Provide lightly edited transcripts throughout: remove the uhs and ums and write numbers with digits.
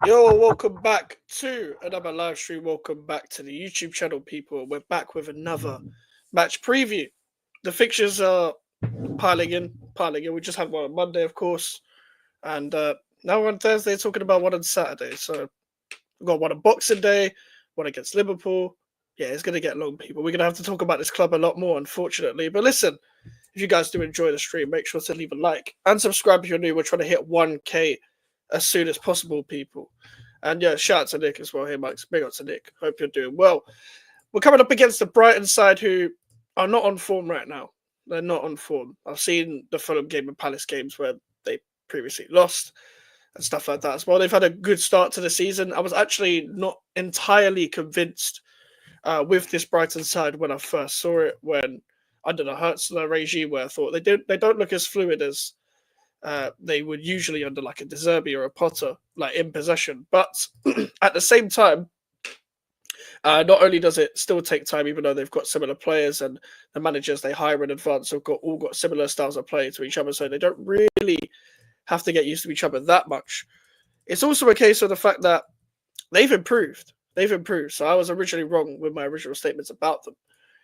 Yo, welcome back to another live stream. Welcome back to the YouTube channel, people. We're back with another match preview. The fixtures are piling in. We just had one on Monday, of course, and now we're on Thursday talking about one on Saturday. So we've got one on Boxing Day, one against Liverpool. Yeah, it's going to get long, people. We're going to have to talk about this club a lot more, unfortunately. But listen, if you guys do enjoy the stream, make sure to leave a like and subscribe if you're new. We're trying to hit 1K as soon as possible, people. And yeah, shout out to Nick as well. Hey, Max. Big up to Nick. Hope you're doing well. We're coming up against the Brighton side who are not on form right now. They're not on form. I've seen the Fulham game and Palace games where they previously lost and stuff like that as well. They've had a good start to the season. I was actually not entirely convinced with this Brighton side when I first saw it, when under the Hertzler regime, where I thought they don't look as fluid as they would usually under like a De Zerbi or a Potter, like in possession. But at the same time, not only does it still take time, even though they've got similar players and the managers they hire in advance have all got similar styles of play to each other, so they don't really have to get used to each other that much. It's also a case of the fact that they've improved. They've improved. So I was originally wrong with my original statements about them.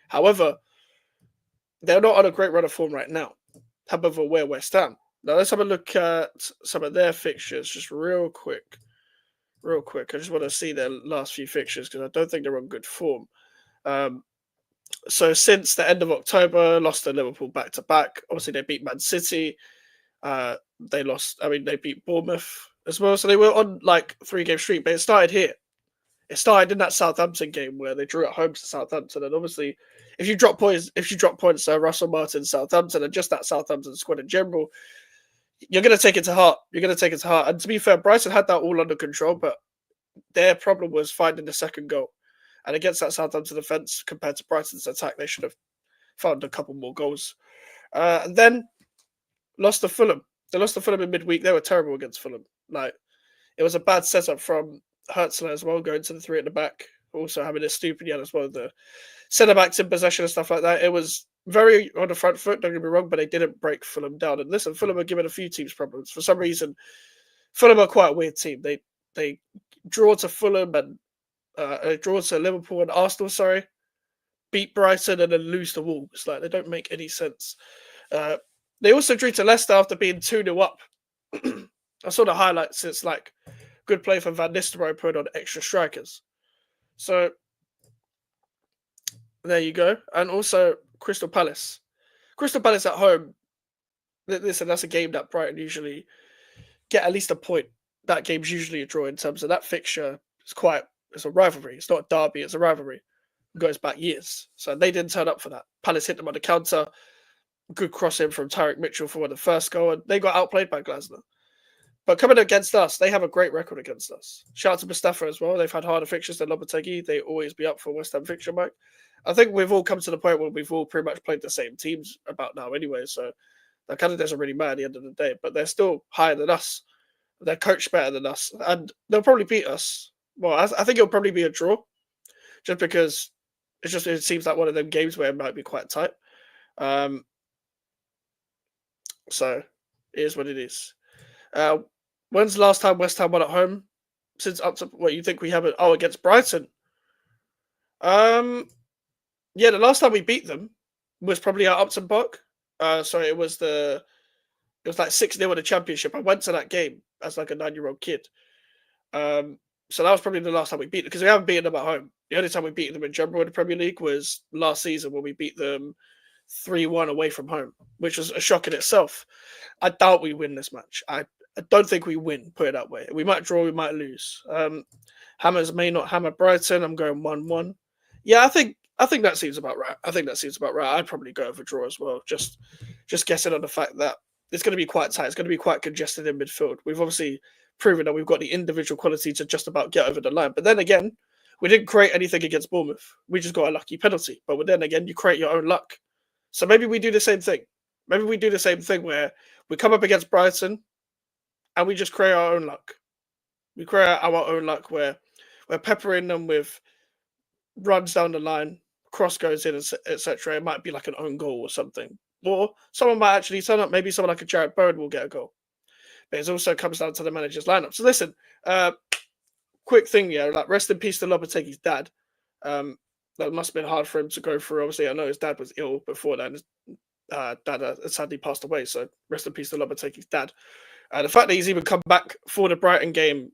However, they're not on a great run of form right now. However, where West Ham. Now let's have a look at some of their fixtures just real quick. I just want to see their last few fixtures because I don't think they're on good form. So since the end of October, lost to Liverpool back-to-back. Obviously, they beat Man City. They beat Bournemouth as well. So they were on like 3-game streak, but it started here. It started in that Southampton game where they drew at home to Southampton. And obviously, if you drop points, Russell Martin, Southampton, and just that Southampton squad in general, you're going to take it to heart. And to be fair, Brighton had that all under control, but their problem was finding the second goal. And against that Southampton defence, compared to Brighton's attack, they should have found a couple more goals. And then lost to Fulham. They lost to Fulham in midweek. They were terrible against Fulham. Like, it was a bad setup from Hertzler as well, going to the 3 at the back. Also having a stupid as well, the centre-backs in possession and stuff like that. It was very on the front foot, don't get me wrong, but they didn't break Fulham down. And listen, Fulham are giving a few teams problems. For some reason, Fulham are quite a weird team. They draw to Fulham and draw to Liverpool and Arsenal, beat Brighton and then lose to Wolves. Like, they don't make any sense. They also drew to Leicester after being 2-0 up. I saw the highlights. It's like good play from Van Nistelrooy put on extra strikers. So there you go. And also Crystal Palace. Crystal Palace at home. Listen, that's a game that Brighton usually get at least a point. That game's usually a draw in terms of that fixture. It's a rivalry. It's not a derby, it's a rivalry. It goes back years. So they didn't turn up for that. Palace hit them on the counter. Good cross in from Tyrick Mitchell for the first goal, and they got outplayed by Glasner. But coming against us, they have a great record against us. Shout out to Mustafa as well. They've had harder fixtures than Lopetegui. They always be up for West Ham fixture, Mike. I think we've all come to the point where we've all pretty much played the same teams about now anyway, so that kind of doesn't really matter at the end of the day. But they're still higher than us. They're coached better than us, and they'll probably beat us. Well, I think it'll probably be a draw, just because it seems like one of them games where it might be quite tight. So it is what it is. When's the last time West Ham won at home? Since up to what you think we have it? Oh, against Brighton. Yeah, the last time we beat them was probably at Upton Park. It was like 6-0 in the Championship. I went to that game as like a 9-year-old kid. So that was probably the last time we beat them, because we haven't beaten them at home. The only time we beat them in general in the Premier League was last season when we beat them 3-1 away from home, which was a shock in itself. I doubt we win this match. I don't think we win, put it that way. We might draw, we might lose. Hammers may not hammer Brighton. I'm going 1-1. Yeah, I think that seems about right. I'd probably go over draw as well. Just guessing on the fact that it's going to be quite tight. It's going to be quite congested in midfield. We've obviously proven that we've got the individual quality to just about get over the line. But then again, we didn't create anything against Bournemouth. We just got a lucky penalty. But then again, you create your own luck. So maybe we do the same thing. Maybe we do the same thing where we come up against Brighton and we just create our own luck. We create our own luck where we're peppering them with runs down the line, cross goes in, etc. It might be like an own goal or something. Or someone might actually turn up. Maybe someone like a Jared Bowen will get a goal. But it also comes down to the manager's lineup. So listen, quick thing, yeah, like rest in peace to Lopetegui's dad. That must have been hard for him to go through. Obviously, I know his dad was ill before that. His dad sadly passed away, so rest in peace to Lopetegui's dad. The fact that he's even come back for the Brighton game,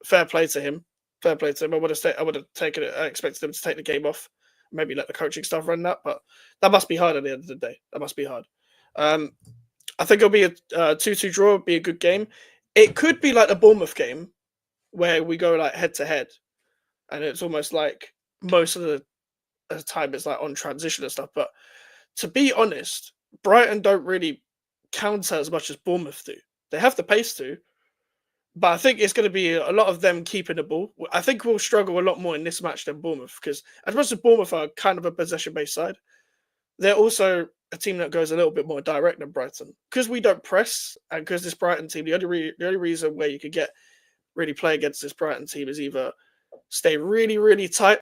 fair play to him. Fair play to him. I would have taken it. I expected him to take the game off, maybe let the coaching staff run that, but that must be hard at the end of the day. That must be hard. I think it'll be a 2-2 draw. It'll be a good game. It could be like the Bournemouth game where we go like head to head, and it's almost like most of the time it's like on transition and stuff. But to be honest, Brighton don't really counter as much as Bournemouth do. They have the pace to, but I think it's going to be a lot of them keeping the ball. I think we'll struggle a lot more in this match than Bournemouth, because as much as Bournemouth are kind of a possession-based side, they're also a team that goes a little bit more direct than Brighton. Because we don't press, and because this Brighton team, the only reason where you could really play against this Brighton team is either stay really, really tight,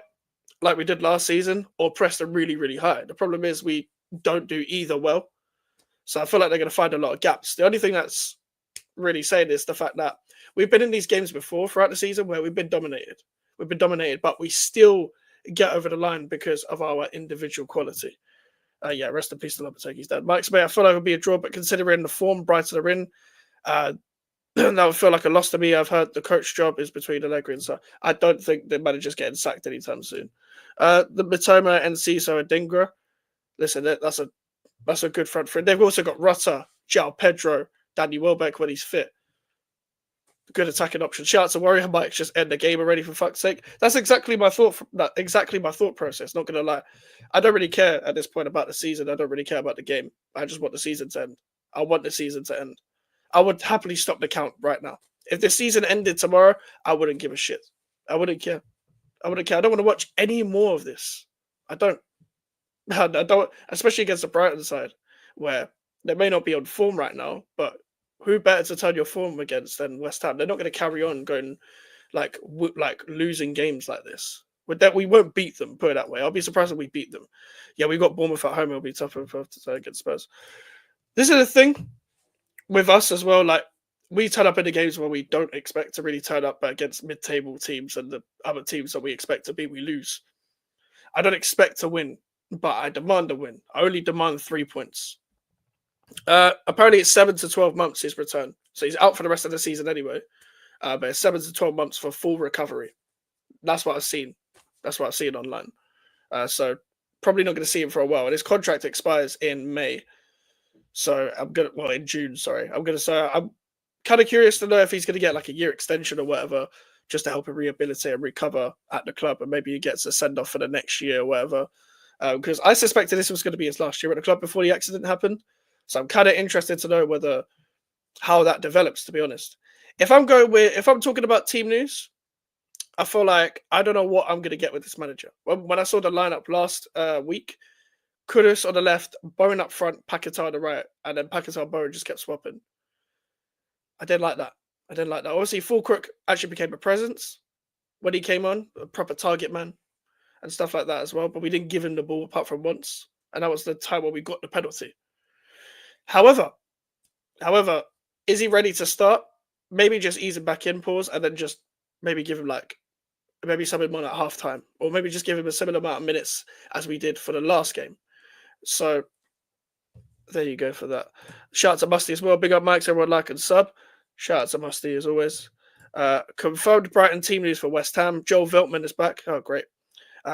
like we did last season, or press them really, really high. The problem is we don't do either well. So I feel like they're going to find a lot of gaps. The only thing that's really saying is the fact that we've been in these games before throughout the season where we've been dominated. We've been dominated, but we still get over the line because of our individual quality. Rest in peace to Lopetegui's dad. Mike's May, I feel like it would be a draw, but considering the form Brighton are in, that would feel like a loss to me. I've heard the coach job is between Allegri and so I don't think the manager's getting sacked anytime soon. The Matoma, Enciso, and Dingra, listen, that's a good front three. They've also got Rutter, João Pedro, Danny Welbeck when he's fit. Good attacking option. Shout out to Warrior. Might just end the game already, for fuck's sake. That's exactly my thought. Exactly my thought process. Not gonna lie, I don't really care at this point about the season. I don't really care about the game. I just want the season to end. I want the season to end. I would happily stop the count right now. If the season ended tomorrow, I wouldn't give a shit. I wouldn't care. I don't want to watch any more of this. I don't, especially against the Brighton side, where they may not be on form right now, but who better to turn your form against than West Ham? They're not going to carry on going like losing games like this. With that, we won't beat them. Put it that way. I'll be surprised if we beat them. Yeah, we got Bournemouth at home. It'll be tougher against Spurs. This is the thing with us as well. Like, we turn up in the games where we don't expect to really turn up, but against mid-table teams and the other teams that we expect to beat, we lose. I don't expect to win, but I demand a win. I only demand 3 points. Apparently it's 7 to 12 months his return, so he's out for the rest of the season anyway. But it's 7 to 12 months for full recovery. That's what I've seen. That's what I've seen online. So probably not going to see him for a while. And his contract expires in May. So in June. Sorry, I'm kind of curious to know if he's going to get like a year extension or whatever, just to help him rehabilitate and recover at the club, and maybe he gets a send off for the next year or whatever. Because I suspected this was going to be his last year at the club before the accident happened. So I'm kind of interested to know how that develops, to be honest. If I'm talking about team news, I feel like I don't know what I'm going to get with this manager. When I saw the lineup last week, Kudus on the left, Bowen up front, Paquetá on the right, and then Paquetá and Bowen just kept swapping. I didn't like that. Obviously, Fulcrook actually became a presence when he came on, a proper target man and stuff like that as well. But we didn't give him the ball apart from once. And that was the time when we got the penalty. However, is he ready to start? Maybe just ease him back in, pause, and then just maybe give him maybe something on at halftime, or maybe just give him a similar amount of minutes as we did for the last game. So there you go for that. Shout out to Musty as well. Big up Mike's, everyone like and sub. Shout out to Musty as always. Confirmed Brighton team news for West Ham. Joel Veltman is back. Oh, great.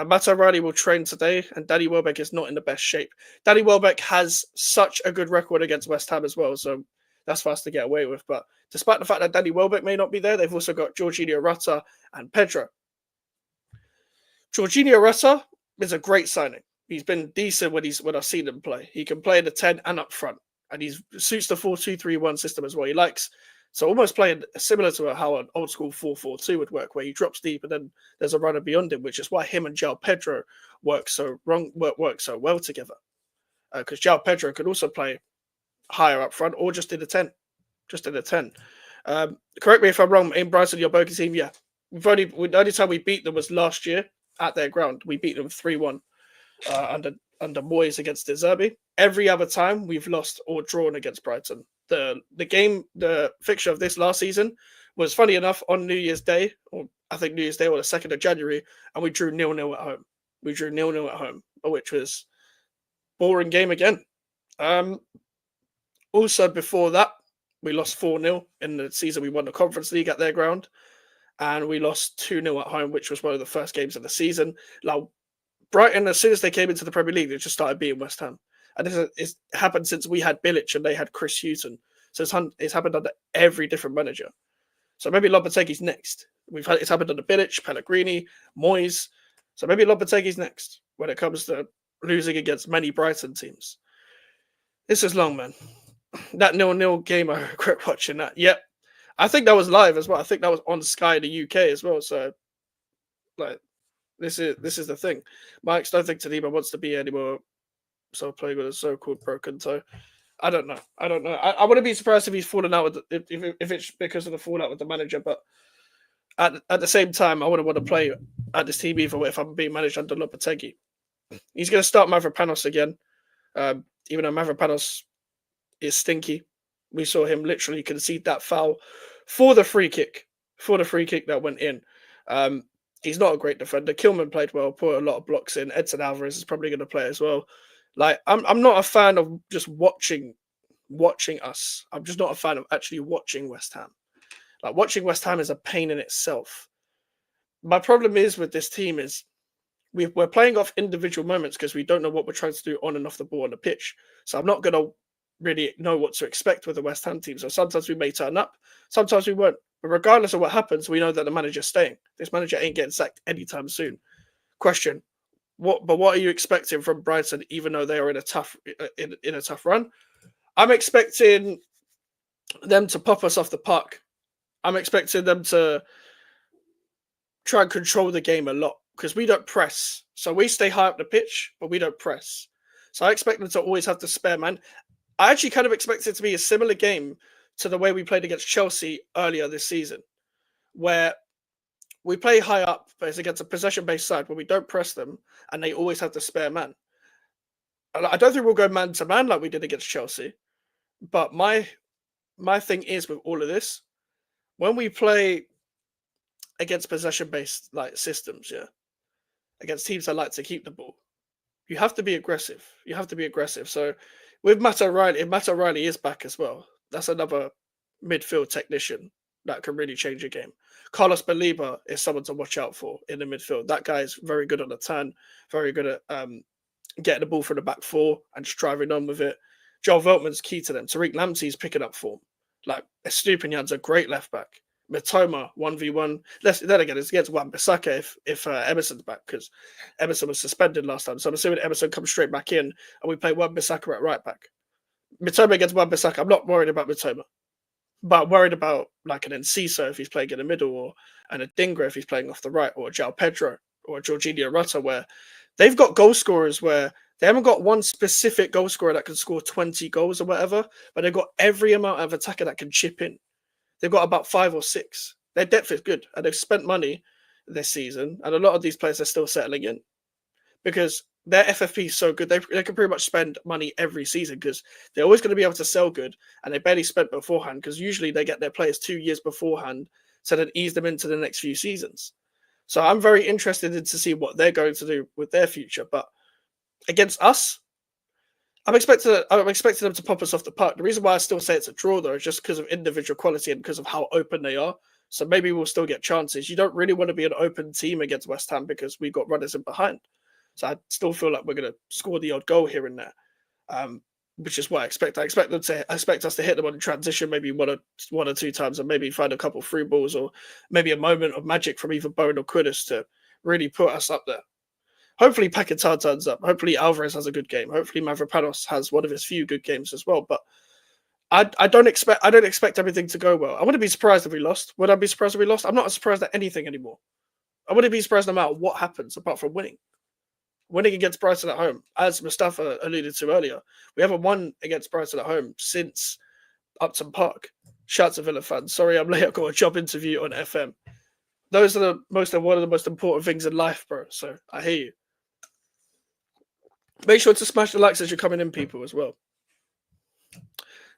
Matt O'Reilly will train today, and Danny Welbeck is not in the best shape. Danny Welbeck has such a good record against West Ham as well, so that's for us to get away with. But despite the fact that Danny Welbeck may not be there, they've also got Jorginho Rutter and Pedro. Jorginho Rutter is a great signing. He's been decent when I've seen him play. He can play in the 10 and up front, and he suits the 4-2-3-1 system as well. He likes so almost playing similar to how an old school 4-4-2 would work, where he drops deep and then there's a runner beyond him, which is why him and João Pedro work so well together. Because João Pedro could also play higher up front or just in the 10. Correct me if I'm wrong. In Brighton, your bogey team, yeah. The only time we beat them was last year at their ground. We beat them 3-1 under Moyes against De Zerbi. Every other time we've lost or drawn against Brighton. The fixture of this last season was, funny enough, on New Year's Day, or I think New Year's Day or the 2nd of January, and we drew 0-0 at home. We drew 0-0 at home, which was boring game again. Also, before that, we lost 4-0 in the season. We won the Conference League at their ground, and we lost 2-0 at home, which was one of the first games of the season. Like, Brighton, as soon as they came into the Premier League, they just started beating West Ham. And it's happened since we had Bilic and they had Chris Hughton. So it's happened under every different manager. So maybe Lopetegui's next. It's happened under Bilic, Pellegrini, Moyes. So maybe Lopetegui's next when it comes to losing against many Brighton teams. This is long, man. That 0-0 game, I regret watching that. Yep. I think that was live as well. I think that was on Sky in the UK as well. So, like, this is the thing. Mike's don't think Taniba wants to be anymore. So playing with a so-called broken toe. I don't know. I wouldn't be surprised if he's fallen out with if it's because of the fallout with the manager. But at the same time, I wouldn't want to play at this team either if I'm being managed under Lopetegui. He's going to start Mavropanos again, even though Mavropanos is stinky. We saw him literally concede that foul for the free kick that went in. He's not a great defender. Kilman played well, put a lot of blocks in. Edson Alvarez is probably going to play as well. Like, I'm not a fan of just watching us. I'm just not a fan of actually watching West Ham. Like, watching West Ham is a pain in itself. My problem is with this team is we're playing off individual moments because we don't know what we're trying to do on and off the ball on the pitch. So I'm not going to really know what to expect with the West Ham team. So sometimes we may turn up, sometimes we won't. But regardless of what happens, we know that the manager's staying. This manager ain't getting sacked anytime soon. Question: What are you expecting from Brighton, even though they are in a tough run? I'm expecting them to pop us off the park. I'm expecting them to try and control the game a lot because we don't press. So we stay high up the pitch, but we don't press. So I expect them to always have the spare man. I actually kind of expect it to be a similar game to the way we played against Chelsea earlier this season, where we play high up, but it's against a possession-based side where we don't press them, and they always have the spare man. I don't think we'll go man-to-man like we did against Chelsea, but my thing is with all of this, when we play against possession-based like systems, against teams that like to keep the ball, you have to be aggressive. So with Matt O'Reilly, if Matt O'Reilly is back as well, that's another midfield technician that can really change a game. Carlos Baliba is someone to watch out for in the midfield. That guy is very good on the turn, very good at getting the ball from the back four and just driving on with it. Joel Veltman's key to them. Tariq Lamptey's picking up form. Like, Estupiñán's a great left back. Mitoma 1v1. Then again, it's against Wan-Bissaka if Emerson's back, because Emerson was suspended last time. So I'm assuming Emerson comes straight back in and we play Wan-Bissaka at right back. Mitoma against Wan-Bissaka. I'm not worried about Mitoma, but I'm worried about like an Enciso if he's playing in the middle, or an Adingra if he's playing off the right, or a João Pedro or a Jorginho Rutter, where they've got goal scorers where they haven't got one specific goal scorer that can score 20 goals or whatever, but they've got every amount of attacker that can chip in. They've got about 5 or 6. Their depth is good, and they've spent money this season, and a lot of these players are still settling in because their FFP is so good. They can pretty much spend money every season because they're always going to be able to sell good, and they barely spent beforehand because usually they get their players 2 years beforehand to then ease them into the next few seasons. So I'm very interested in to see what they're going to do with their future. But against us, I'm expecting them to pop us off the park. The reason why I still say it's a draw, though, is just because of individual quality and because of how open they are. So maybe we'll still get chances. You don't really want to be an open team against West Ham because we've got runners in behind. So I still feel like we're going to score the odd goal here and there, which is what I expect. I expect us to hit them on transition, maybe one or two times, and maybe find a couple free balls, or maybe a moment of magic from either Bowen or Kudus to really put us up there. Hopefully Paquetá turns up. Hopefully Alvarez has a good game. Hopefully Mavropanos has one of his few good games as well. But I don't expect everything to go well. I wouldn't be surprised if we lost. Would I be surprised if we lost? I'm not surprised at anything anymore. I wouldn't be surprised no matter what happens apart from winning. Winning against Brighton at home, as Mustafa alluded to earlier, we haven't won against Brighton at home since Upton Park. Shout to Villa fans. Sorry I'm late. I've got a job interview on FM. Those are one of the most important things in life, bro. So I hear you. Make sure to smash the likes as you're coming in, people, as well.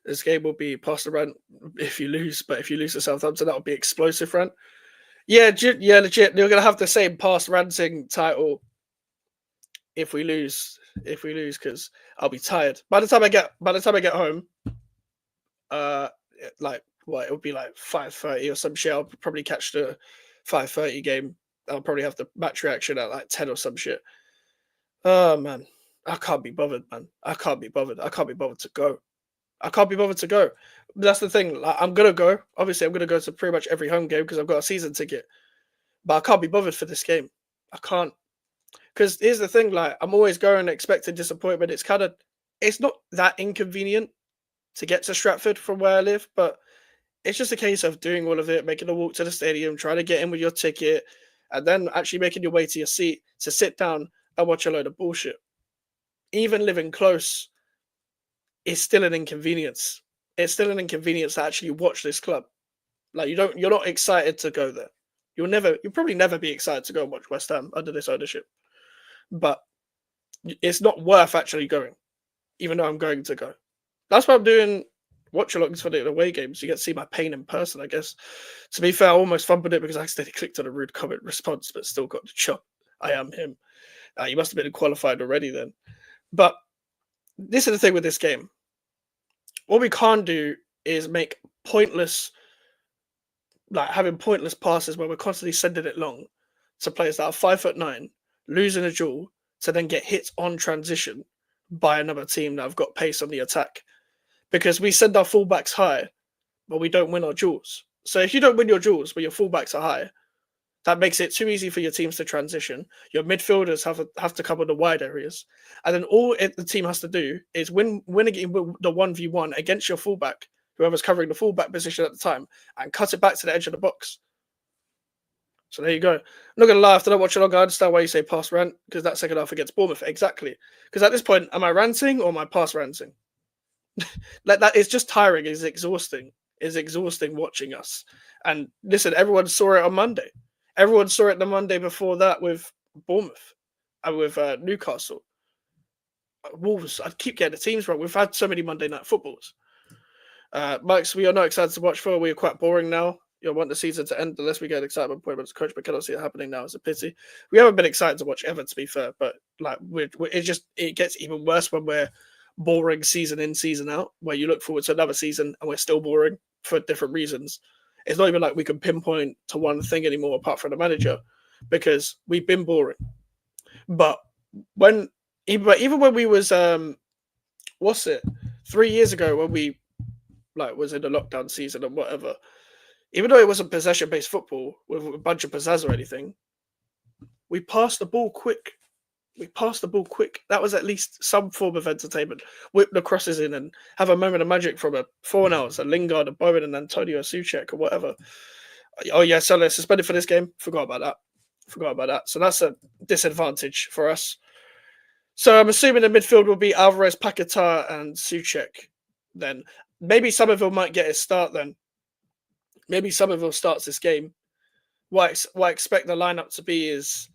This game will be passed around if you lose, but if you lose to Southampton, that will be explosive, Rant. Yeah, yeah, legit. You're gonna have the same past ranting title if we lose. If we lose, because I'll be tired. By the time I get home, uh, like what it would be like 5:30 or some shit. I'll probably catch the 5:30 game. I'll probably have the match reaction at like 10 or some shit. Oh man, I can't be bothered, man. I can't be bothered. I can't be bothered to go. I can't be bothered to go. That's the thing. Like, I'm gonna go. Obviously, I'm gonna go to pretty much every home game because I've got a season ticket. But I can't be bothered for this game. I can't. Because here's the thing. Like, I'm always going expecting disappointment. It's not that inconvenient to get to Stratford from where I live, but it's just a case of doing all of it, making a walk to the stadium, trying to get in with your ticket, and then actually making your way to your seat to sit down and watch a load of bullshit. Even living close is still an inconvenience. It's still an inconvenience to actually watch this club. Like you're not excited to go there. You'll probably never be excited to go and watch West Ham under this ownership. But it's not worth actually going, even though I'm going to go. That's why I'm doing watch-alongs for the away games. You get to see my pain in person, I guess. To be fair, I almost fumbled it because I accidentally clicked on a rude comment response, but still got the chop. I am him. You must have been qualified already then. But this is the thing with this game. What we can't do is make pointless, like having pointless passes where we're constantly sending it long to players that are 5'9", losing a duel to then get hit on transition by another team that have got pace on the attack. Because we send our fullbacks high, but we don't win our duels. So if you don't win your duels, but your fullbacks are high, that makes it too easy for your teams to transition. Your midfielders have to cover the wide areas, and then the team has to do is win a game with the 1v1 against your fullback, whoever's covering the fullback position at the time, and cut it back to the edge of the box. So there you go. I'm not gonna lie, after I watch it, I understand why you say pass rant, because that second half against Bournemouth, exactly. Because at this point, am I ranting or am I pass ranting? Like that, it's just tiring. It's exhausting. It's exhausting watching us. And listen, everyone saw it on Monday. Everyone saw it the Monday before that with Bournemouth and with Newcastle. Wolves. I keep getting the teams wrong. We've had so many Monday night footballs. Mike's, we are not excited to watch for. We are quite boring now. You'll want the season to end unless we get excitement appointments coach, but cannot see it happening now. It's a pity. We haven't been excited to watch ever, to be fair, but like it gets even worse when we're boring season in, season out, where you look forward to another season and we're still boring for different reasons. It's not even like we can pinpoint to one thing anymore apart from the manager, because we've been boring. But even when we was 3 years ago when we was in the lockdown season and whatever, even though it wasn't possession-based football with a bunch of pizzazz or anything, we passed the ball quick. That was at least some form of entertainment. Whip the crosses in and have a moment of magic from a Fornals, a Lingard, a Bowen, and Antonio Souček or whatever. Oh yeah, so they're suspended for this game. Forgot about that. So that's a disadvantage for us. So I'm assuming the midfield will be Alvarez, Paquetá, and Souček. Then maybe Somerville might get his start. Then maybe Somerville starts this game. What I expect the lineup to be is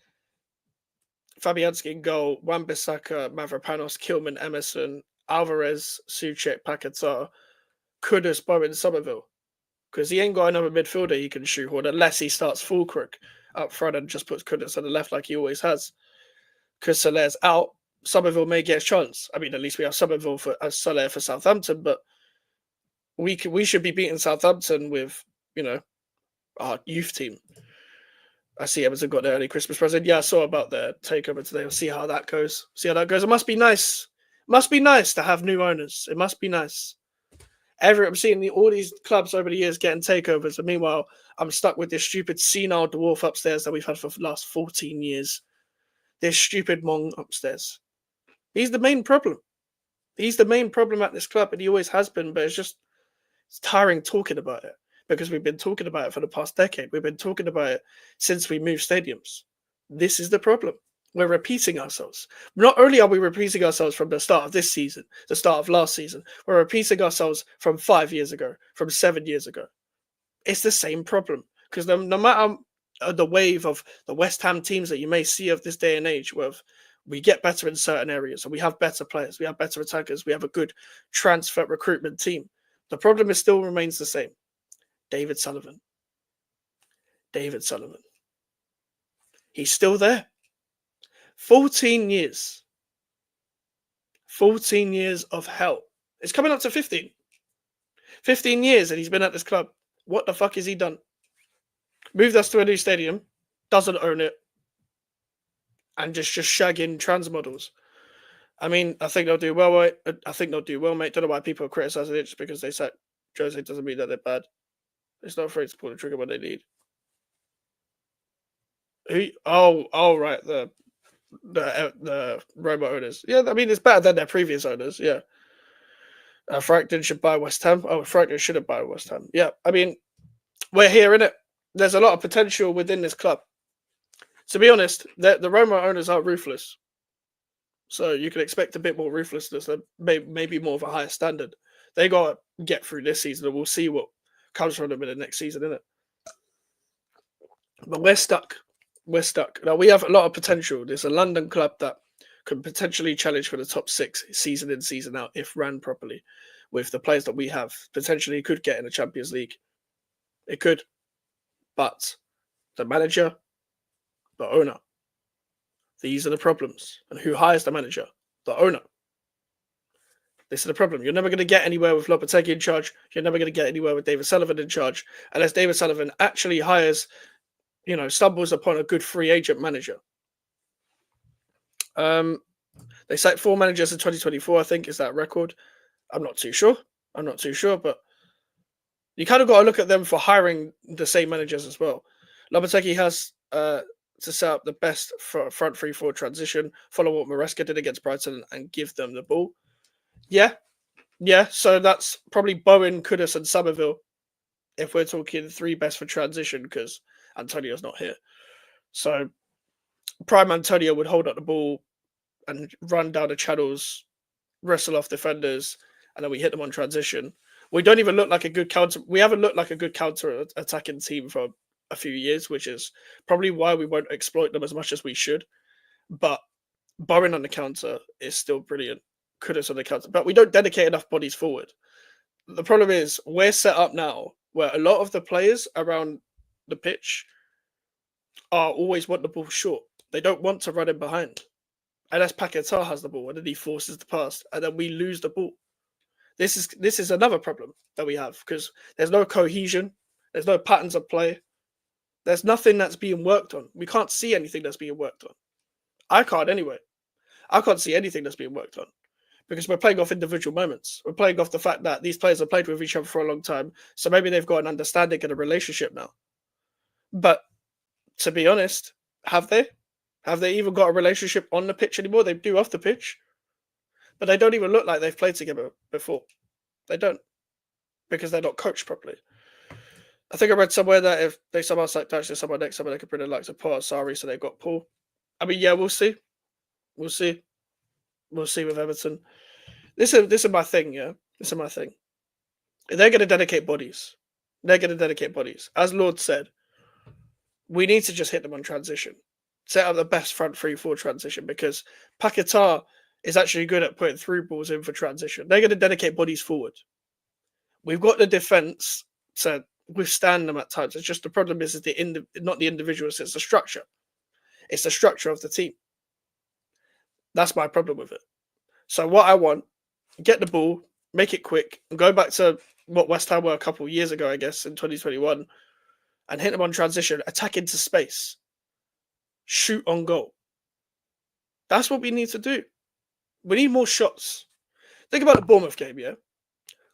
Fabianski in goal, Wan-Bissaka, Mavropanos, Kilman, Emerson, Alvarez, Souček, Paquetá, Kudus, Bowen, Somerville. Because he ain't got another midfielder he can shoehorn unless he starts Fulkirk up front and just puts Kudus on the left like he always has. Because Soler's out, Somerville may get a chance. I mean, at least we have Somerville as Soler for Southampton, but we should be beating Southampton with, our youth team. I see Everton got their early Christmas present. Yeah, I saw about their takeover today. We'll see how that goes. It must be nice. Must be nice to have new owners. It must be nice. I'm seeing all these clubs over the years getting takeovers, and meanwhile, I'm stuck with this stupid senile dwarf upstairs that we've had for the last 14 years. This stupid Mong upstairs. He's the main problem. He's the main problem at this club, and he always has been, but it's tiring talking about it. Because we've been talking about it for the past decade. We've been talking about it since we moved stadiums. This is the problem. We're repeating ourselves. Not only are we repeating ourselves from the start of this season, the start of last season, we're repeating ourselves from 5 years ago, from 7 years ago. It's the same problem. Because no matter the wave of the West Ham teams that you may see of this day and age, where we get better in certain areas, and we have better players, we have better attackers, we have a good transfer recruitment team. The problem still remains the same. David Sullivan. David Sullivan. He's still there. 14 years. 14 years of hell. It's coming up to 15. 15 years and he's been at this club. What the fuck has he done? Moved us to a new stadium, doesn't own it, and just shagging trans models. I mean, I think they'll do well, mate. Don't know why people are criticizing it just because they said Jose doesn't mean that they're bad. It's not afraid to pull the trigger when they need. Who? Oh, right. The Roma owners. Yeah, I mean, it's better than their previous owners. Yeah. Frankton should buy West Ham. Oh, Frankton shouldn't buy West Ham. Yeah, I mean, we're here, innit? There's a lot of potential within this club. To be honest, the Roma owners are ruthless. So you can expect a bit more ruthlessness and maybe more of a higher standard. They got to get through this season and we'll see what comes from them in the next season, innit? But we're stuck. We're stuck. Now, we have a lot of potential. There's a London club that can potentially challenge for the top 6 season in, season out if ran properly. With the players that we have, potentially could get in the Champions League. It could. But the manager, the owner, these are the problems. And who hires the manager? The owner. This is the problem. You're never going to get anywhere with Lopetegui in charge. You're never going to get anywhere with David Sullivan in charge unless David Sullivan actually hires, stumbles upon a good free agent manager. They sacked 4 managers in 2024, I think, is that record. I'm not too sure, but you kind of got to look at them for hiring the same managers as well. Lopetegui has to set up the best front 3-4 transition, follow what Maresca did against Brighton and give them the ball. Yeah. So that's probably Bowen, Kudus, and Somerville if we're talking 3 best for transition because Antonio's not here. So prime Antonio would hold up the ball and run down the channels, wrestle off defenders, and then we hit them on transition. We don't even look like a good counter. We haven't looked like a good counter-attacking team for a few years, which is probably why we won't exploit them as much as we should. But Bowen on the counter is still brilliant. Kudus on the counter. But we don't dedicate enough bodies forward. The problem is we're set up now where a lot of the players around the pitch are always want the ball short. They don't want to run in behind. Unless Paquetá has the ball and then he forces the pass and then we lose the ball. This is another problem that we have because there's no cohesion. There's no patterns of play. There's nothing that's being worked on. We can't see anything that's being worked on. I can't anyway. I can't see anything that's being worked on because we're playing off individual moments. We're playing off the fact that these players have played with each other for a long time. So maybe they've got an understanding and a relationship now. But to be honest, have they? Have they even got a relationship on the pitch anymore? They do off the pitch. But they don't even look like they've played together before. They don't. Because they're not coached properly. I think I read somewhere that if they somehow sacked actually someone next summer, they could bring in like Paul Sarri, so they've got Paul. I mean, yeah, we'll see. We'll see with Everton. This is my thing, yeah? This is my thing. They're going to dedicate bodies. As Lord said, we need to just hit them on transition. Set up the best front 3-4 transition because Paquetá is actually good at putting through balls in for transition. They're going to dedicate bodies forward. We've got the defence to withstand them at times. It's just the problem is not the individuals, it's the structure. It's the structure of the team. That's my problem with it. So what I want, get the ball, make it quick, and go back to what West Ham were a couple of years ago, I guess, in 2021, and hit them on transition, attack into space, shoot on goal. That's what we need to do. We need more shots. Think about the Bournemouth game, yeah?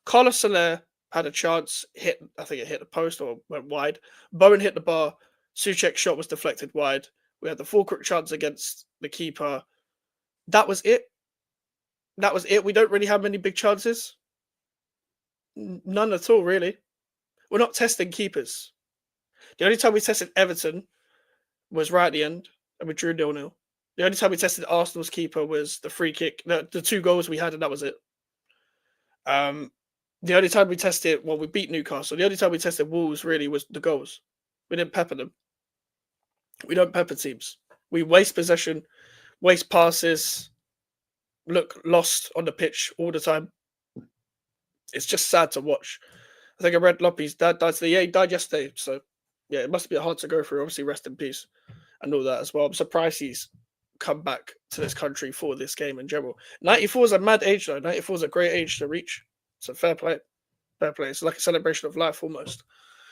Carlos Soler had a chance, I think it hit the post or went wide. Bowen hit the bar. Souček's shot was deflected wide. We had the Fulkirk chance against the keeper. That was it. We don't really have many big chances. None at all, really. We're not testing keepers. The only time we tested Everton was right at the end, and we drew 0-0. The only time we tested Arsenal's keeper was the free kick, the 2 goals we had, and that was it. The only time we tested, we beat Newcastle. The only time we tested Wolves really was the goals. We didn't pepper them. We don't pepper teams. We waste possession, waste passes, look lost on the pitch all the time. It's just sad to watch. I think I read Loppy's dad died today. Yeah, he died yesterday. So yeah, it must be hard to go through. Obviously, rest in peace and all that as well. I'm surprised he's come back to this country for this game in general. 94 is a mad age though. 94 is a great age to reach. So fair play, fair play. It's like a celebration of life almost.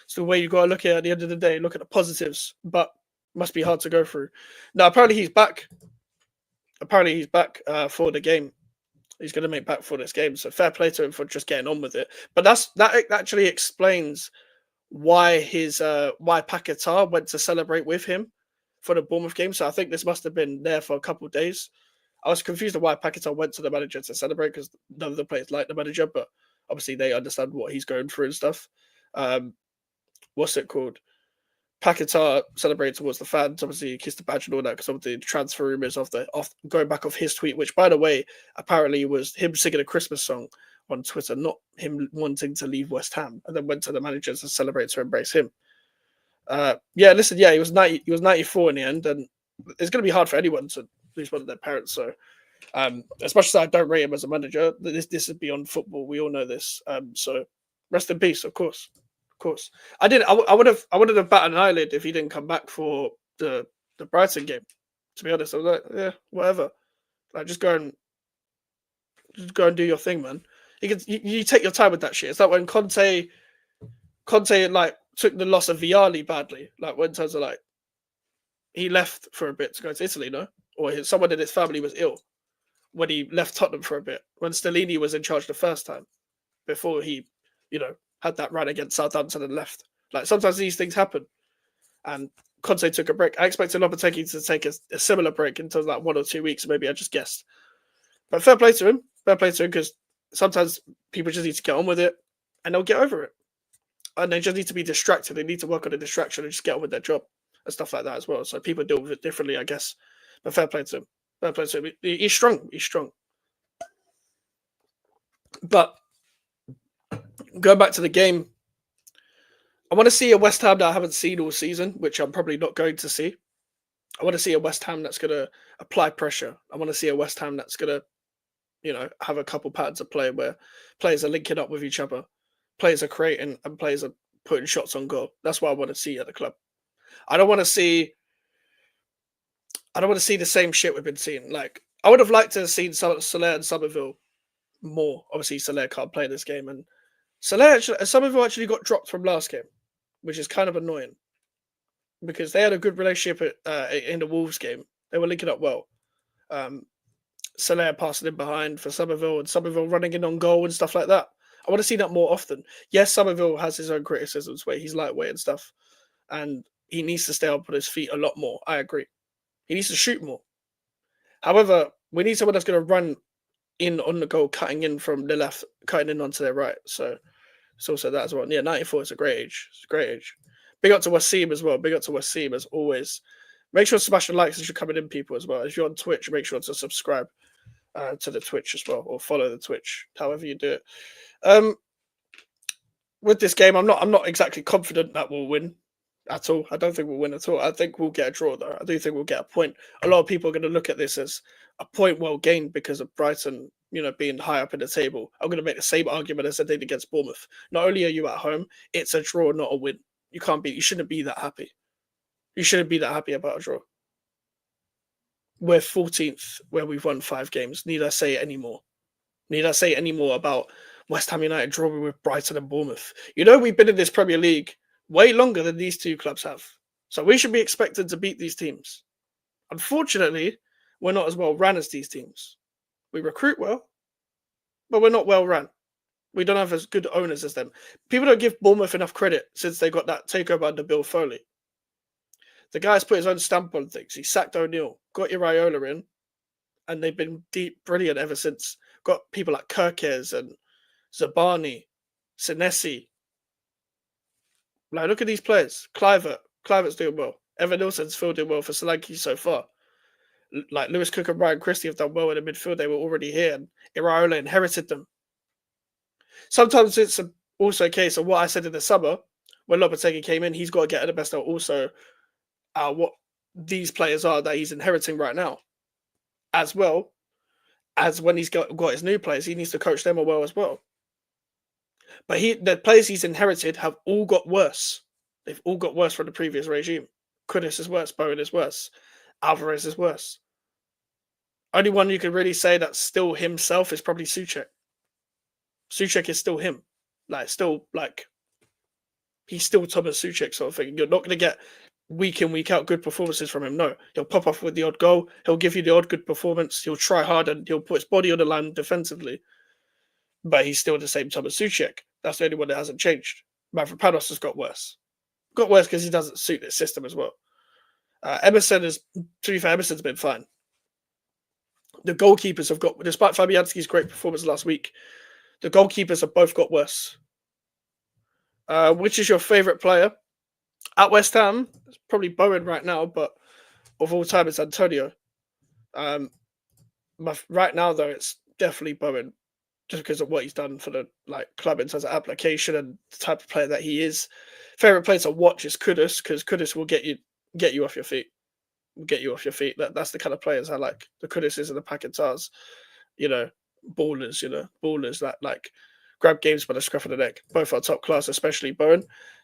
It's the way you got to look at the end of the day. Look at the positives, but must be hard to go through. Now apparently he's back. Apparently he's back for the game. He's going to make back for this game. So fair play to him for just getting on with it. But that actually explains why why Paquetá went to celebrate with him for the Bournemouth game. So I think this must have been there for a couple of days. I was confused of why Paquetá went to the manager to celebrate because none of the players like the manager, but obviously they understand what he's going through and stuff. What's it called? Paquetá celebrated towards the fans. Obviously, he kissed the badge and all that because of the transfer rumors of going back off his tweet, which, by the way, apparently was him singing a Christmas song on Twitter, not him wanting to leave West Ham, and then went to the manager to celebrate to embrace him. Yeah, listen, yeah, he was 94 in the end, and it's going to be hard for anyone to lose one of their parents. So, as much as I don't rate him as a manager, this is beyond football. We all know this. So, rest in peace, of course. Course, I did. I would have batted an eyelid if he didn't come back for the Brighton game. To be honest, I was like, yeah, whatever. Like, just go and do your thing, man. You take your time with that shit. It's like when Conte like took the loss of Vialli badly. Like when terms of like he left for a bit to go to Italy, no, or someone in his family was ill when he left Tottenham for a bit. When Stellini was in charge the first time, before he, had that run against Southampton and left. Like sometimes these things happen, and Conte took a break. I expected Lopetegui to take a similar break until like 1 or 2 weeks. Maybe I just guessed, but fair play to him. Fair play to him because sometimes people just need to get on with it, and they'll get over it. And they just need to be distracted. They need to work on the distraction and just get on with their job and stuff like that as well. So people deal with it differently, I guess. But fair play to him. Fair play to him. He's strong. He's strong. But going back to the game, I want to see a West Ham that I haven't seen all season, which I'm probably not going to see. I want to see a West Ham that's going to apply pressure. I want to see a West Ham that's going to, have a couple patterns of play where players are linking up with each other, players are creating, and players are putting shots on goal. That's what I want to see at the club. I don't want to see the same shit we've been seeing. Like I would have liked to have seen Soler and Somerville more. Obviously, Soler can't play this game, and Somerville actually got dropped from last game, which is kind of annoying because they had a good relationship in the Wolves game. They were linking up well. Soler passing in behind for Somerville and Somerville running in on goal and stuff like that. I want to see that more often. Yes, Somerville has his own criticisms where he's lightweight and stuff, and he needs to stay up on his feet a lot more. I agree. He needs to shoot more. However, we need someone that's going to run in on the goal, cutting in from the left, cutting in onto their right. So it's also that as well. Yeah, 94 is a great age. It's a great age. Big up to Wasim as well. Big up to Wasim as always. Make sure to smash the likes as you're coming in, people, as well. If you're on Twitch, make sure to subscribe to the Twitch as well, or follow the Twitch, however you do it. With this game, I'm not exactly confident that we'll win at all. I don't think we'll win at all. I think we'll get a draw, though. I do think we'll get a point. A lot of people are going to look at this as a point well gained because of Brighton, being high up in the table. I'm going to make the same argument as I did against Bournemouth. Not only are you at home, it's a draw, not a win. You shouldn't be that happy. You shouldn't be that happy about a draw. We're 14th, where we've won 5 games. Need I say it anymore? Need I say any more about West Ham United drawing with Brighton and Bournemouth? We've been in this Premier League way longer than these two clubs have. So we should be expected to beat these teams. Unfortunately, we're not as well run as these teams. We recruit well, but we're not well run. We don't have as good owners as them. People don't give Bournemouth enough credit since they got that takeover under Bill Foley. The guy's put his own stamp on things. He sacked O'Neill, got Iraola in, and they've been brilliant ever since. Got people like Kirkes and Zabani, Senesi. Like, look at these players. Clivert's doing well. Evan Nilsson's still doing well for Solanke so far. Like Lewis Cook and Ryan Christie have done well in the midfield. They were already here, and Iraola inherited them. Sometimes it's also a case of what I said in the summer when Lopetegui came in. He's got to get the best out also what these players are that he's inheriting right now, as well as when he's got his new players, he needs to coach them well as well. But the players he's inherited have all got worse. They've all got worse from the previous regime. Kudus is worse. Bowen is worse. Alvarez is worse. Only one you can really say that's still himself is probably Souček. Souček is still him. He's still Thomas Souček sort of thing. You're not going to get week in, week out good performances from him. No, he'll pop off with the odd goal. He'll give you the odd good performance. He'll try hard and he'll put his body on the line defensively. But he's still the same Thomas Souček. That's the only one that hasn't changed. Mavropanos has got worse. Got worse because he doesn't suit this system as well. Emerson is, to be fair, Emerson's been fine. The goalkeepers have got, despite Fabianski's great performance last week, the goalkeepers have both got worse. Which is your favourite player? At West Ham, it's probably Bowen right now, but of all time, it's Antonio. Right now, though, it's definitely Bowen, just because of what he's done for the club in terms of application and the type of player that he is. Favourite player to watch is Kudus, because Kudus will get you off your feet. That's the kind of players I like. The Kuduses and the Paquetás, ballers that grab games by the scruff of the neck. Both are top class, especially Bowen.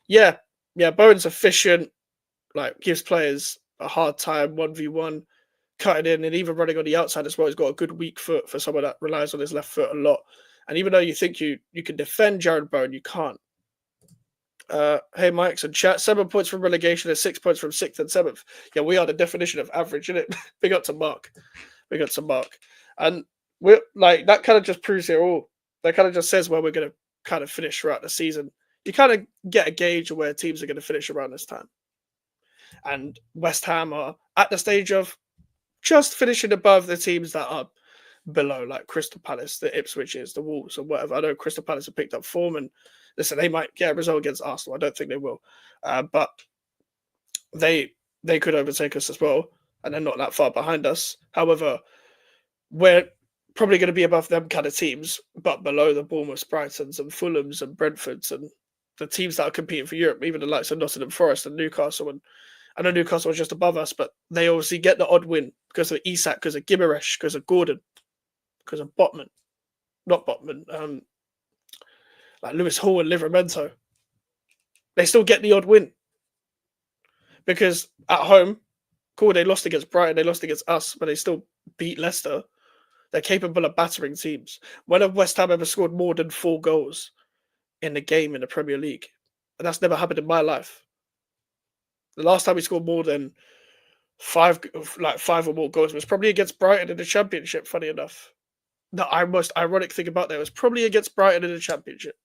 Yeah, Bowen's efficient, gives players a hard time, 1v1, cutting in and even running on the outside as well. He's got a good weak foot for someone that relies on his left foot a lot. And even though you think you can defend Jared Bowen, you can't. Hey, Mike's in chat. 7 points from relegation and 6 points from 6th and 7th. Yeah, we are the definition of average, isn't it? Big up to Mark. And we're that kind of just proves it all. That kind of just says where we're going to kind of finish throughout the season. You kind of get a gauge of where teams are going to finish around this time. And West Ham are at the stage of just finishing above the teams that are below, like Crystal Palace, the Ipswiches, the Wolves, or whatever. I know Crystal Palace have picked up form, and listen, they might get a result against Arsenal. I don't think they will, but they could overtake us as well, and they're not that far behind us. However, we're probably going to be above them kind of teams, but below the Bournemouths, Brightons, and Fulhams, and Brentfords, and the teams that are competing for Europe, even the likes of Nottingham Forest and Newcastle. And I know Newcastle was just above us, but they obviously get the odd win because of Isak, because of Gimaresh, because of Gordon, because of not Botman, like Lewis Hall and Livramento. They still get the odd win because at home, cool, they lost against Brighton, they lost against us, but they still beat Leicester. They're capable of battering teams. When have West Ham ever scored more than 4 goals in the game in the Premier League? And that's never happened in my life. The last time we scored more than 5 or more goals was probably against Brighton in the Championship, funny enough. The most ironic thing about that was probably against Brighton in the Championship.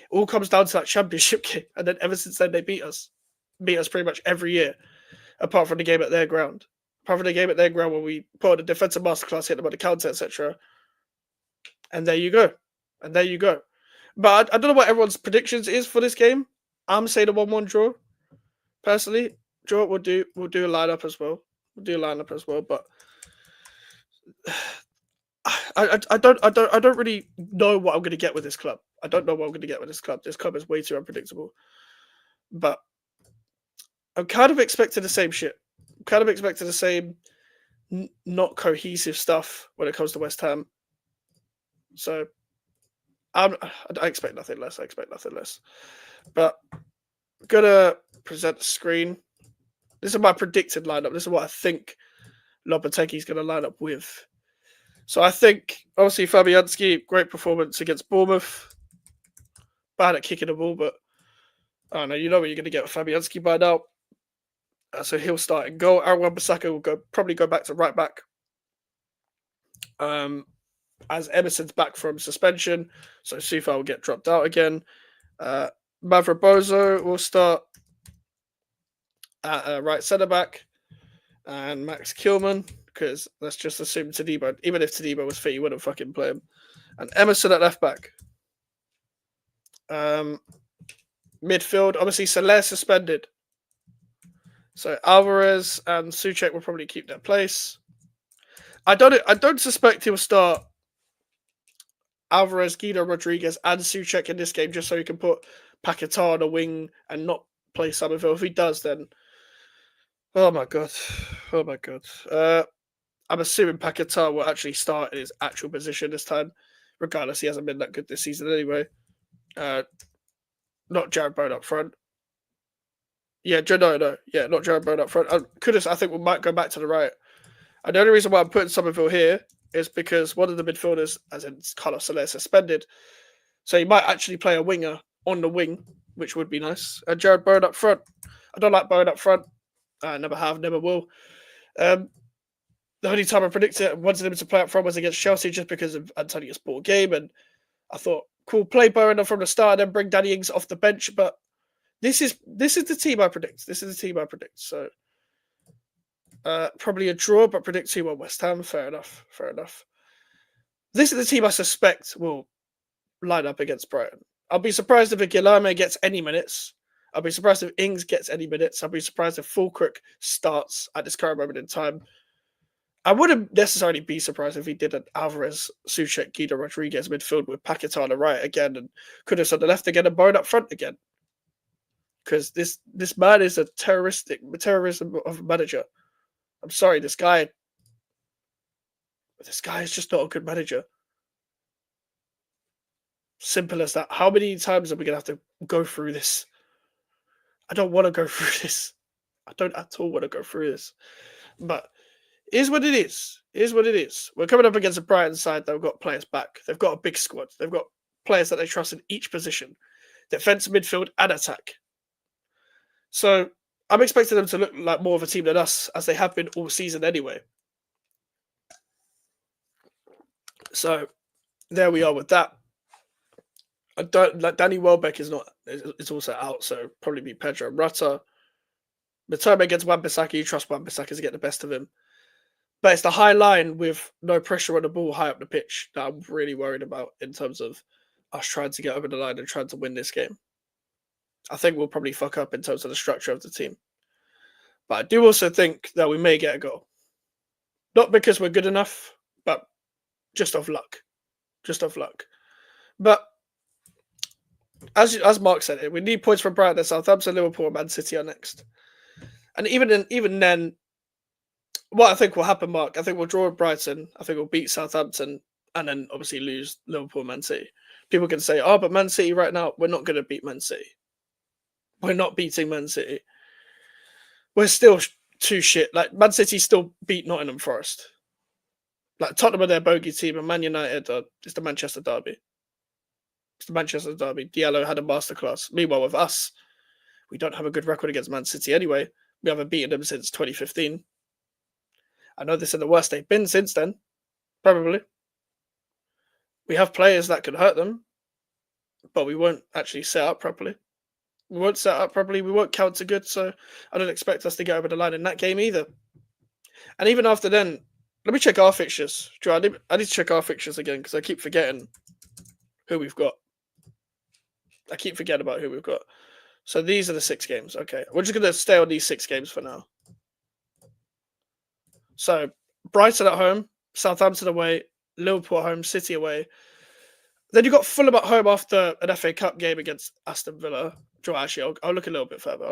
It all comes down to that Championship game, and then ever since then they beat us pretty much every year, apart from the game at their ground. Apart from the game at their ground when we put on a defensive masterclass, hit them on the counter, etc. And there you go. But I don't know what everyone's predictions is for this game. I'm saying a 1-1 draw. Personally, draw we'll do a lineup as well. But I don't really know what I'm going to get with this club. This club is way too unpredictable. But I'm kind of expecting the same shit. I'm kind of expecting the same not cohesive stuff when it comes to West Ham. So I expect nothing less. But I'm going to present the screen. This is my predicted lineup. This is what I think Lopetegui's going to line up with. So I think, obviously, Fabianski, great performance against Bournemouth. Bad at kicking the ball, but I don't know. You know what you're going to get with Fabianski by now. So he'll start in goal. Aaron Wan-Bissaka will probably go back to right back. As Emerson's back from suspension, so Souček will get dropped out again. Mavrobozo will start at right centre back, and Max Kilman, because let's just assume Todibo, even if Todibo was fit, you wouldn't fucking play him. And Emerson at left back. Midfield, obviously Soler suspended, so Alvarez and Souček will probably keep their place. I don't suspect he'll start Alvarez, Guido Rodriguez, and Souček in this game just so he can put Paquetá on a wing and not play Somerville. If he does, then oh my god. I'm assuming Paquetá will actually start in his actual position this time. Regardless, he hasn't been that good this season anyway. Not Jared Bowen up front. Yeah, no. Yeah, not Jared Bowen up front. Kudus, I think we might go back to the right. And the only reason why I'm putting Somerville here is because one of the midfielders, as in Carlos Soler, is suspended. So he might actually play a winger on the wing, which would be nice. And Jared Bowen up front. I don't like Bowen up front. I never have, never will. The only time I predicted wanted him to play up front was against Chelsea just because of Antonio's poor game. And I thought, cool, play Bowen from the start and then bring Danny Ings off the bench. But this is the team I predict. This is the team I predict. So probably a draw, but predict 2-1 West Ham. Fair enough. This is the team I suspect will line up against Brighton. I'll be surprised if Guilherme gets any minutes. I'll be surprised if Ings gets any minutes. I'll be surprised if Fulkirk starts at this current moment in time. I wouldn't necessarily be surprised if he did an Alvarez, Souček, Guido Rodriguez midfield with Paquetá on the right again and Kudus on the left again and Bowen up front again. Because this man is a terrorism of a manager. I'm sorry, this guy is just not a good manager. Simple as that. How many times are we going to have to go through this? I don't want to go through this. I don't at all want to go through this. But it is what it is. It is what it is. We're coming up against a Brighton side that have got players back. They've got a big squad. They've got players that they trust in each position. Defence, midfield, and attack. So I'm expecting them to look like more of a team than us, as they have been all season anyway. So there we are with that. I don't like Danny Welbeck is also out, so probably be Pedro Rutter. Matoma against Wan-Bissaka, you trust Wan-Bissaka to get the best of him. But it's the high line with no pressure on the ball high up the pitch that I'm really worried about in terms of us trying to get over the line and trying to win this game. I think we'll probably fuck up in terms of the structure of the team. But I do also think that we may get a goal. Not because we're good enough, but just off luck. Just off luck. But as Mark said, we need points from Brighton, Southampton, Liverpool, and Man City are next. And even then, what I think will happen, Mark, I think we'll draw with Brighton. I think we'll beat Southampton and then obviously lose Liverpool, Man City. People can say, oh, but Man City right now, we're not going to beat Man City. We're not beating Man City. We're still too shit. Like, Man City still beat Nottingham Forest. Like, Tottenham are their bogey team and Man United is the Manchester derby. It's the Manchester derby. Diallo had a masterclass. Meanwhile, with us, we don't have a good record against Man City anyway. We haven't beaten them since 2015. I know this is the worst they've been since then. Probably. We have players that can hurt them, but we won't actually set up properly. We won't set up properly. We won't counter good, so I don't expect us to get over the line in that game either. And even after then, let me check our fixtures. I need to check our fixtures again because I keep forgetting who we've got. I keep forgetting about who we've got. So these are the 6 games. Okay, we're just going to stay on these 6 games for now. So Brighton at home, Southampton away, Liverpool at home, City away. Then you got Fulham at home after an FA Cup game against Aston Villa. Actually, I'll look a little bit further.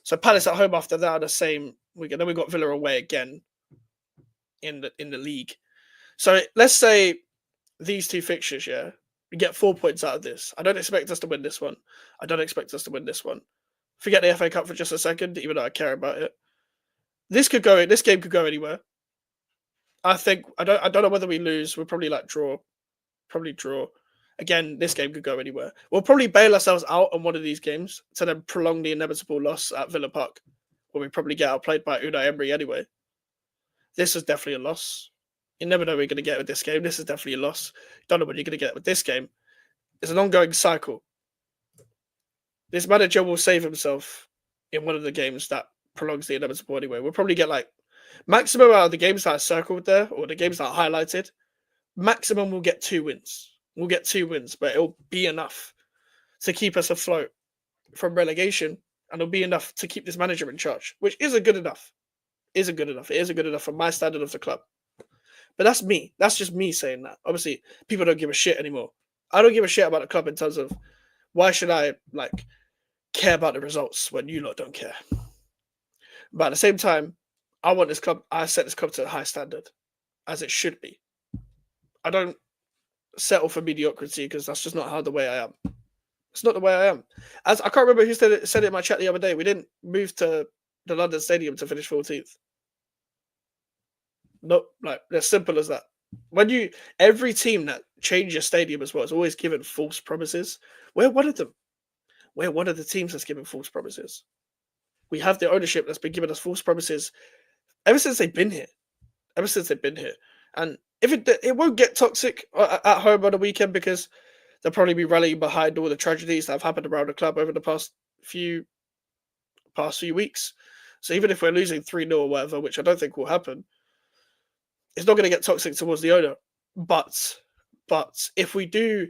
So Palace at home after that, the same weekend. Then we got Villa away again in the league. So let's say these 2 fixtures, yeah, we get 4 points out of this. I don't expect us to win this one. Forget the FA Cup for just a second, even though I care about it. This game could go anywhere. I think I don't know whether we lose. We'll probably draw. Probably draw. Again, this game could go anywhere. We'll probably bail ourselves out on one of these games to then prolong the inevitable loss at Villa Park, where we probably get outplayed by Unai Emery anyway. This is definitely a loss. You never know what you're going to get with this game. This is definitely a loss. You don't know what you're going to get with this game. It's an ongoing cycle. This manager will save himself in one of the games that prolongs the inevitable anyway. We'll probably get maximum out of the games that I circled there, or the games that I highlighted. Maximum we'll get 2 wins. We'll get 2 wins, but it'll be enough to keep us afloat from relegation, and it'll be enough to keep this manager in charge, which isn't good enough. It isn't good enough for my standard of the club. But that's me. That's just me saying that. Obviously, people don't give a shit anymore. I don't give a shit about the club in terms of why should I care about the results when you lot don't care. But at the same time, I set this club to a high standard, as it should be. I don't settle for mediocrity because that's just not how the way I am. It's not the way I am. As I can't remember who said it in my chat the other day. We didn't move to the London Stadium to finish 14th. No, like as simple as that. Every team that changes stadium as well is always given false promises. We're one of them. We're one of the teams that's given false promises. We have the ownership that's been giving us false promises ever since they've been here. Ever since they've been here, and if it won't get toxic at home on the weekend because they'll probably be rallying behind all the tragedies that have happened around the club over the past few weeks. So even if we're losing 3-0 or whatever, which I don't think will happen, it's not going to get toxic towards the owner. But if we do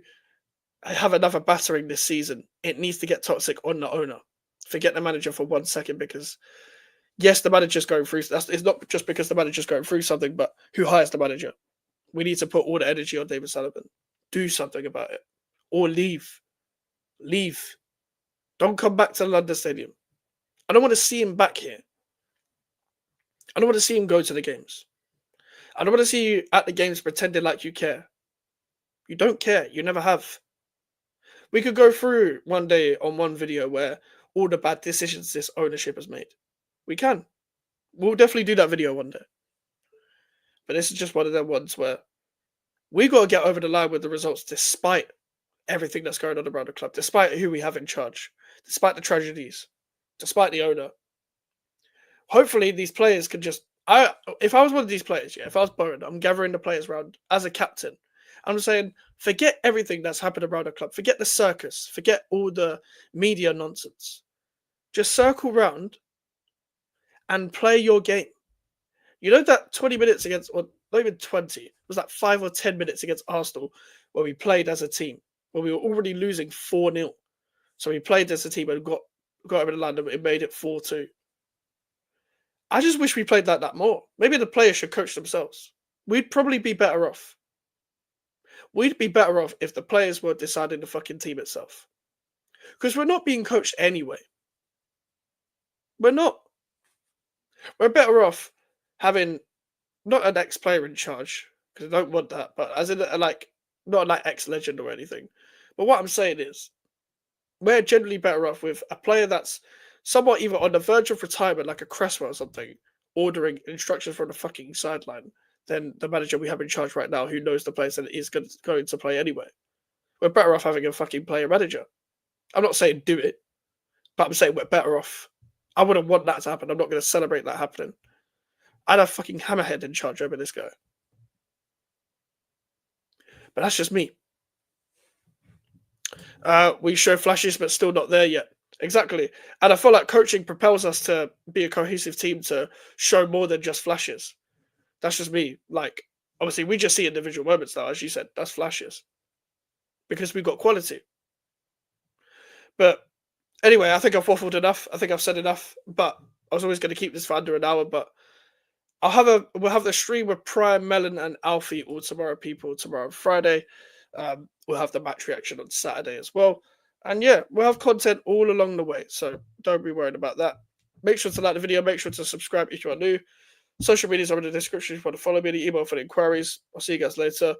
have another battering this season, it needs to get toxic on the owner. Forget the manager for 1 second, because yes, the manager's going through. It's not just because the manager's going through something, but who hires the manager? We need to put all the energy on David Sullivan. Do something about it. Or leave. Leave. Don't come back to the London Stadium. I don't want to see him back here. I don't want to see him go to the games. I don't want to see you at the games pretending like you care. You don't care. You never have. We could go through one day on one video where all the bad decisions this ownership has made. We can. We'll definitely do that video one day. But this is just one of them ones where we got to get over the line with the results despite everything that's going on around the club, despite who we have in charge, despite the tragedies, despite the owner. Hopefully these players can just... if I was one of these players, if I was Bowen, I'm gathering the players around as a captain. I'm saying, forget everything that's happened around the club. Forget the circus. Forget all the media nonsense. Just circle round and play your game. You know that 20 minutes against, or not even 20, it was like 5 or 10 minutes against Arsenal where we played as a team, where we were already losing 4-0. So we played as a team and got over the line and it made it 4-2. I just wish we played like that more. Maybe the players should coach themselves. We'd probably be better off. We'd be better off if the players were deciding the fucking team itself. Because we're not being coached anyway. We're not. We're better off having not an ex-player in charge, because I don't want that, but as in not like ex-legend or anything. But what I'm saying is, we're generally better off with a player that's somewhat either on the verge of retirement, like a Cresswell or something, ordering instructions from the fucking sideline, than the manager we have in charge right now, who knows the players and is going to play anyway. We're better off having a fucking player manager. I'm not saying do it, but I'm saying we're better off. I wouldn't want that to happen. I'm not going to celebrate that happening. I'd have fucking Hammerhead in charge over this guy. But that's just me. We show flashes, but still not there yet. Exactly. And I feel like coaching propels us to be a cohesive team, to show more than just flashes. That's just me. Like, obviously, we just see individual moments now, as you said. That's flashes. Because we've got quality. But anyway, I think I've waffled enough. I think I've said enough. But I was always going to keep this for under an hour. But we'll have the stream with Prime, Melon, and Alfie all tomorrow, people. Tomorrow, Friday. We'll have the match reaction on Saturday as well. And yeah, we'll have content all along the way. So don't be worried about that. Make sure to like the video. Make sure to subscribe if you are new. Social medias are in the description if you want to follow me. The email for the inquiries. I'll see you guys later.